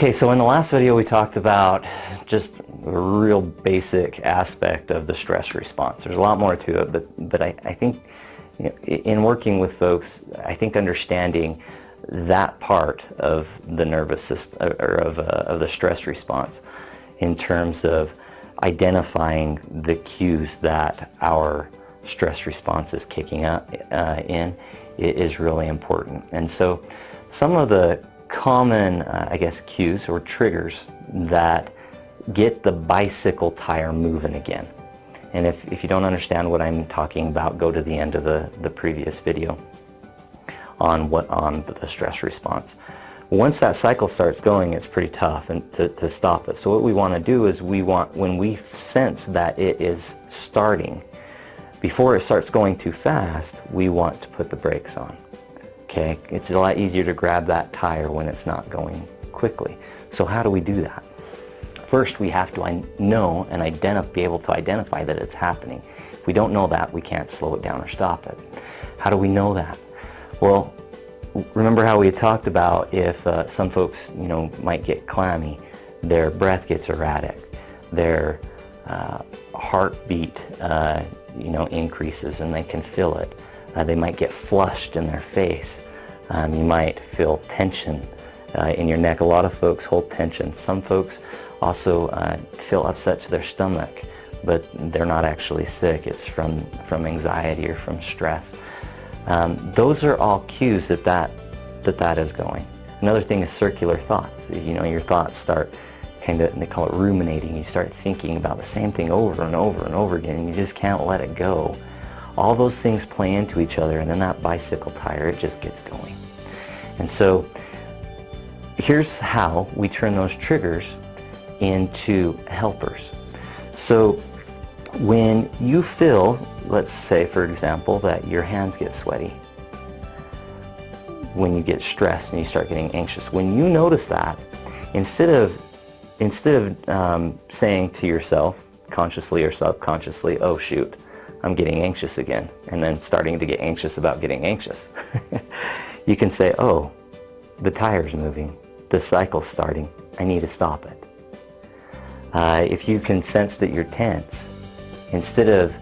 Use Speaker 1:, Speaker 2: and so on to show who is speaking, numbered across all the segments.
Speaker 1: Okay, so in the last video we talked about just a real basic aspect of the stress response. There's a lot more to it, but I think, you know, in working with folks, I think understanding that part of the nervous system, or of the stress response, in terms of identifying the cues that our stress response is kicking up in, is really important. And so some of the common, I guess, cues or triggers that get the bicycle tire moving again. And if you don't understand what I'm talking about, go to the end of the previous video on the stress response. Once that cycle starts going, it's pretty tough to stop it. So what we want to do is when we sense that it is starting, before it starts going too fast, we want to put the brakes on. Okay, it's a lot easier to grab that tire when it's not going quickly. So how do we do that? First, we have to know and be able to identify that it's happening. If we don't know that, we can't slow it down or stop it. How do we know that? Well, remember how we had talked about if some folks, might get clammy, their breath gets erratic, their heartbeat, increases, and they can feel it. They might get flushed in their face. You might feel tension in your neck. A lot of folks hold tension. Some folks also feel upset to their stomach, but they're not actually sick. It's from anxiety or from stress. Those are all cues that is going. Another thing is circular thoughts. Your thoughts start they call it ruminating. You start thinking about the same thing over and over and over again, and you just can't let it go. All those things play into each other, and then that bicycle tire, it just gets going. And so here's how we turn those triggers into helpers. So when you feel, let's say for example, that your hands get sweaty, when you get stressed and you start getting anxious, when you notice that, instead of saying to yourself, consciously or subconsciously, oh shoot, I'm getting anxious again, and then starting to get anxious about getting anxious. You can say, oh, the tire's moving, the cycle's starting, I need to stop it. If you can sense that you're tense, instead of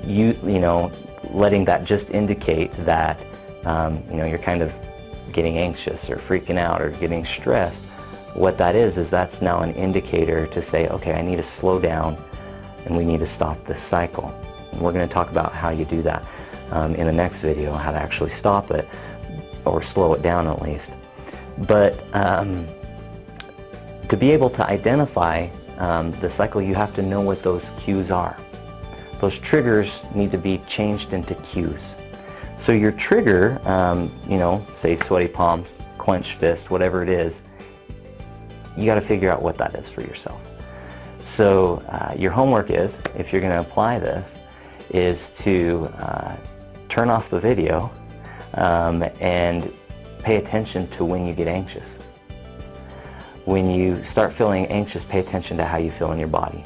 Speaker 1: letting that just indicate that you're kind of getting anxious or freaking out or getting stressed, what that is that's now an indicator to say, okay, I need to slow down and we need to stop this cycle. And we're going to talk about how you do that in the next video, how to actually stop it or slow it down at least. But to be able to identify the cycle, you have to know what those cues are. Those triggers need to be changed into cues. So your trigger, say sweaty palms, clenched fist, whatever it is, you got to figure out what that is for yourself. So your homework is, if you're going to apply this, is to turn off the video and pay attention to when you get anxious. When you start feeling anxious, pay attention to how you feel in your body.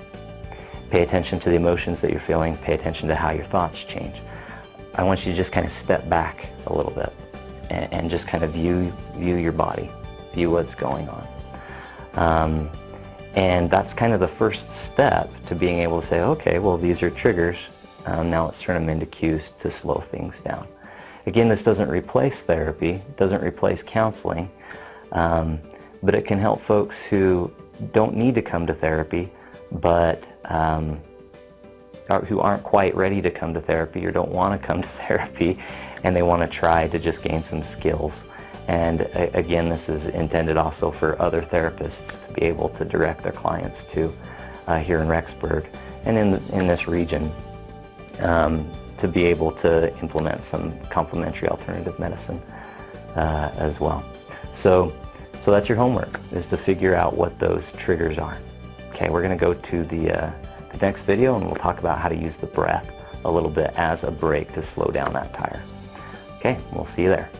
Speaker 1: Pay attention to the emotions that you're feeling. Pay attention to how your thoughts change. I want you to just kind of step back a little bit and just kind of view your body, view what's going on. And that's kind of the first step to being able to say, okay, well, these are triggers. Now let's turn them into cues to slow things down. Again, this doesn't replace therapy, it doesn't replace counseling, but it can help folks who don't need to come to therapy, but who aren't quite ready to come to therapy or don't want to come to therapy, and they want to try to just gain some skills. And again, this is intended also for other therapists to be able to direct their clients to here in Rexburg and in this region, to be able to implement some complementary alternative medicine as well. So that's your homework, is to figure out what those triggers are. Okay, we're going to go to the next video, and we'll talk about how to use the breath a little bit as a brake to slow down that tire. Okay, we'll see you there.